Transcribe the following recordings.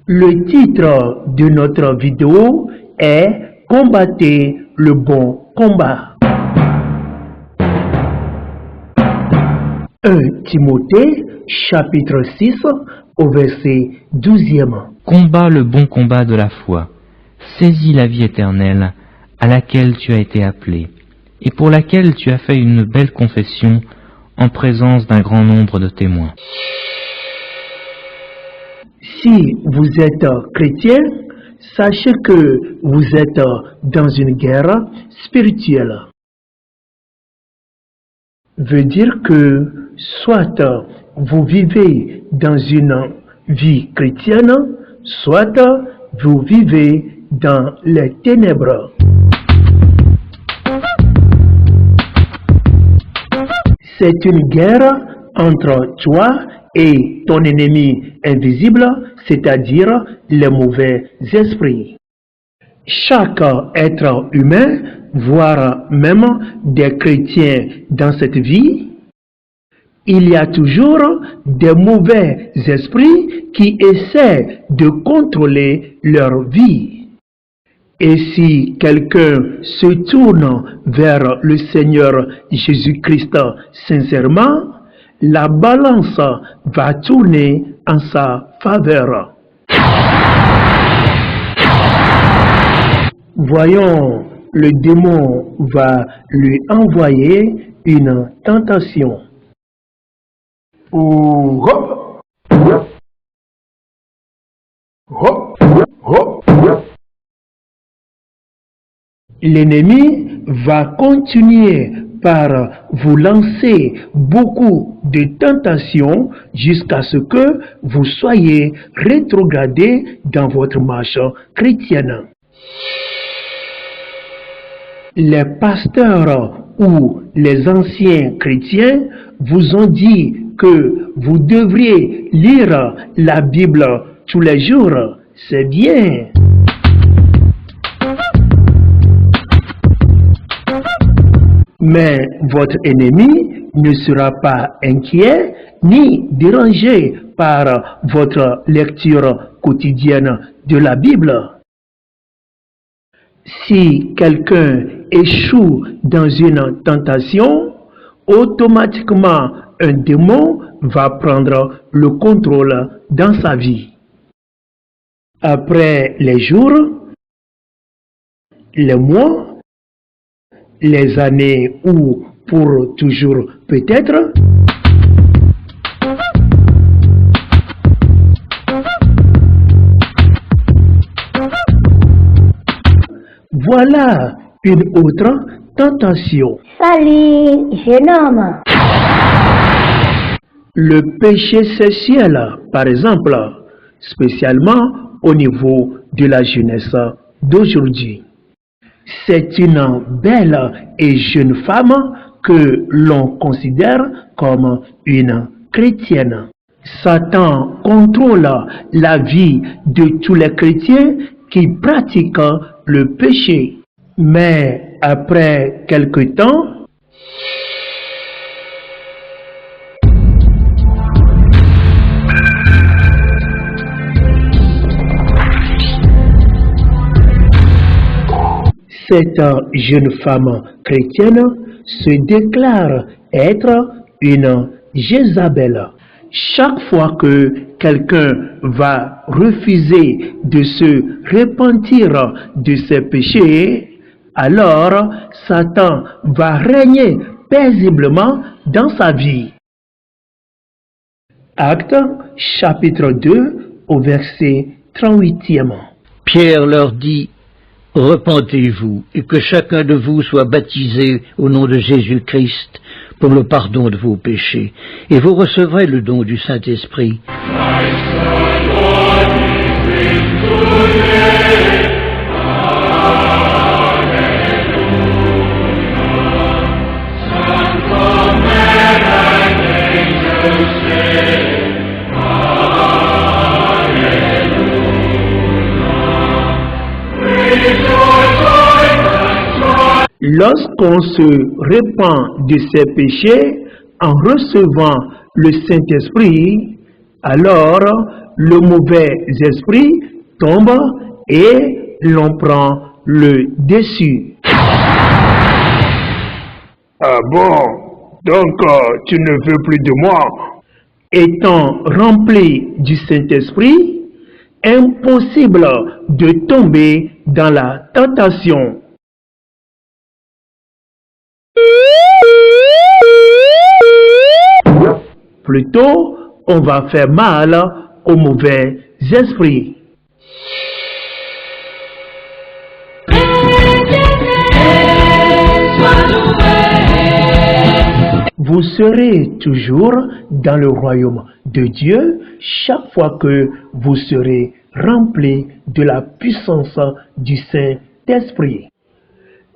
Le titre de notre vidéo est « Combattez le bon combat ». 1 Timothée, chapitre 6, au verset 12e. Combat le bon combat de la foi. Saisis la vie éternelle à laquelle tu as été appelé et pour laquelle tu as fait une belle confession en présence d'un grand nombre de témoins. Si vous êtes chrétien, sachez que vous êtes dans une guerre spirituelle. Veut dire que soit vous vivez dans une vie chrétienne, soit vous vivez dans les ténèbres. C'est une guerre entre toi et ton ennemi invisible, c'est-à-dire les mauvais esprits. Chaque être humain, voire même des chrétiens dans cette vie, il y a toujours des mauvais esprits qui essaient de contrôler leur vie. Et si quelqu'un se tourne vers le Seigneur Jésus-Christ sincèrement, la balance va tourner en sa faveur. Voyons, le démon va lui envoyer une tentation. L'ennemi va continuer par vous lancer beaucoup de tentations jusqu'à ce que vous soyez rétrogradé dans votre marche chrétienne. Les pasteurs ou les anciens chrétiens vous ont dit que vous devriez lire la Bible tous les jours. C'est bien. Mais votre ennemi ne sera pas inquiet ni dérangé par votre lecture quotidienne de la Bible. Si quelqu'un échoue dans une tentation, automatiquement un démon va prendre le contrôle dans sa vie. Après les jours, les mois, les années ou pour toujours peut-être, voilà une autre tentation. Salut, jeune homme. Le péché sexuel, par exemple, spécialement au niveau de la jeunesse d'aujourd'hui. C'est une belle et jeune femme que l'on considère comme une chrétienne. Satan contrôle la vie de tous les chrétiens qui pratiquent le péché. Mais après quelque temps, cette jeune femme chrétienne se déclare être une Jézabel. Chaque fois que quelqu'un va refuser de se repentir de ses péchés, alors Satan va régner paisiblement dans sa vie. Actes chapitre 2 au verset 38e. Pierre leur dit: repentez-vous et que chacun de vous soit baptisé au nom de Jésus-Christ pour le pardon de vos péchés, et vous recevrez le don du Saint-Esprit. Lorsqu'on se repent de ses péchés en recevant le Saint-Esprit, alors le mauvais esprit tombe et l'on prend le dessus. Ah bon? Donc tu ne veux plus de moi? Étant rempli du Saint-Esprit, impossible de tomber dans la tentation. Plutôt, on va faire mal au mauvais esprit. Vous serez toujours dans le royaume de Dieu chaque fois que vous serez rempli de la puissance du Saint-Esprit.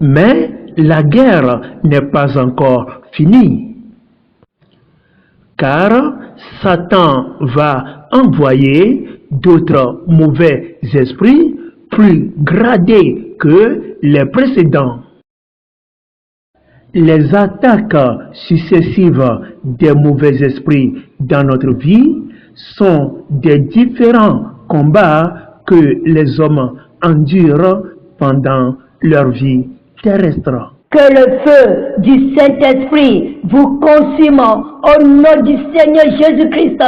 Mais la guerre n'est pas encore finie, car Satan va envoyer d'autres mauvais esprits plus gradés que les précédents. Les attaques successives des mauvais esprits dans notre vie sont des différents combats que les hommes endurent pendant leur vie terrestre. Que le feu du Saint-Esprit vous consume au nom du Seigneur Jésus-Christ.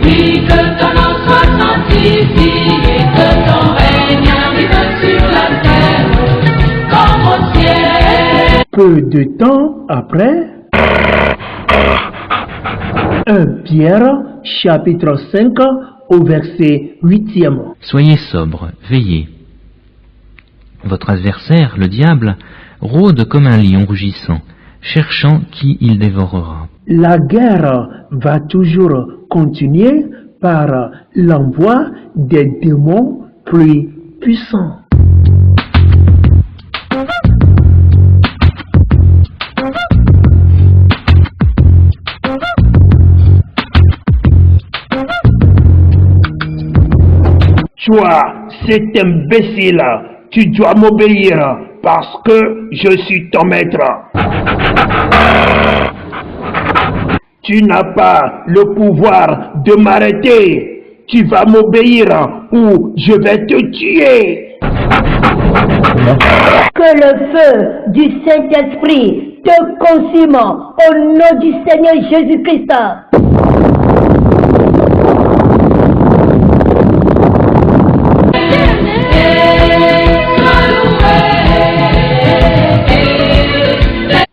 Oui, que ton nom soit sanctifié, que ton règne arrive sur la terre comme au ciel. Peu de temps après, 1 Pierre, chapitre 5, au verset 8e. Soyez sobres, veillez. Votre adversaire, le diable, rôde comme un lion rugissant, cherchant qui il dévorera. La guerre va toujours continuer par l'envoi des démons plus puissants. Toi, cet imbécile, tu dois m'obéir parce que je suis ton maître. Tu n'as pas le pouvoir de m'arrêter. Tu vas m'obéir ou je vais te tuer. Que le feu du Saint-Esprit te consume au nom du Seigneur Jésus-Christ.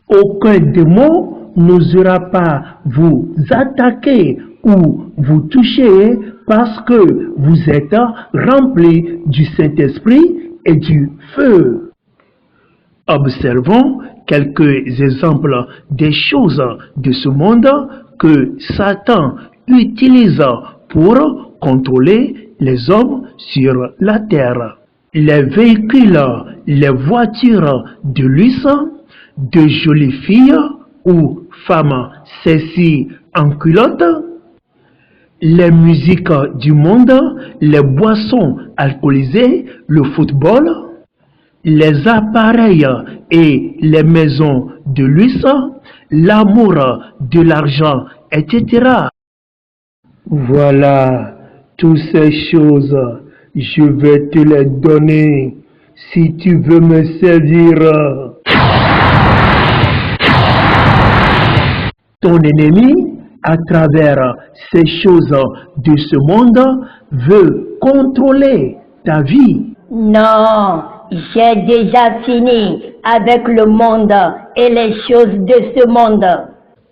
Aucun démon n'osera pas vous attaquer ou vous toucher parce que vous êtes rempli du Saint-Esprit et du feu. Observons quelques exemples des choses de ce monde que Satan utilise pour contrôler les hommes sur la terre. Les véhicules, les voitures de luxe, de jolies filles ou femmes sexy en culotte, les musiques du monde, les boissons alcoolisées, le football, les appareils et les maisons de luxe, l'amour de l'argent, etc. Voilà, toutes ces choses, je vais te les donner si tu veux me servir. Ton ennemi, à travers ces choses de ce monde, veut contrôler ta vie. Non, j'ai déjà fini avec le monde et les choses de ce monde.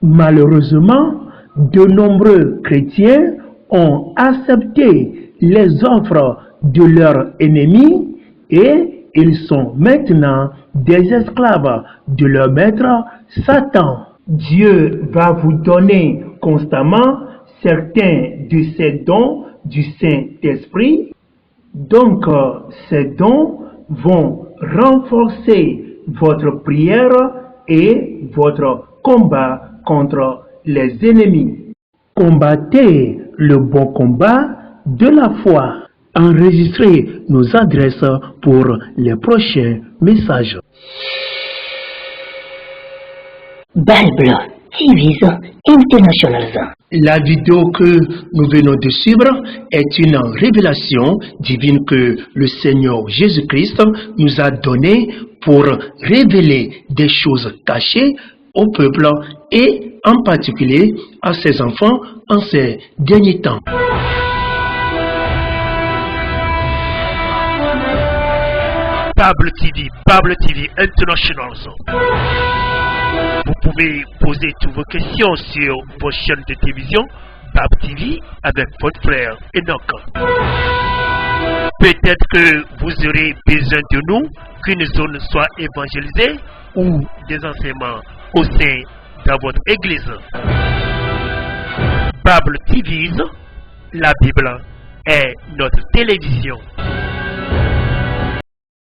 Malheureusement, de nombreux chrétiens ont accepté les offres de leurs ennemis et ils sont maintenant des esclaves de leur maître Satan. Dieu va vous donner constamment certains de ces dons du Saint-Esprit. Donc, ces dons vont renforcer votre prière et votre combat contre les ennemis. Combattez le bon combat de la foi. enregistrer nos adresses pour les prochains messages. Bible TV International. La vidéo que nous venons de suivre est une révélation divine que le Seigneur Jésus-Christ nous a donnée pour révéler des choses cachées au peuple et en particulier à ses enfants en ces derniers temps. Bible TV International. Vous pouvez poser toutes vos questions sur vos chaînes de télévision Bible TV avec votre frère Enoch. Peut-être que vous aurez besoin de nous, qu'une zone soit évangélisée ou des enseignements au sein de votre église. Bible TV, la Bible est notre télévision.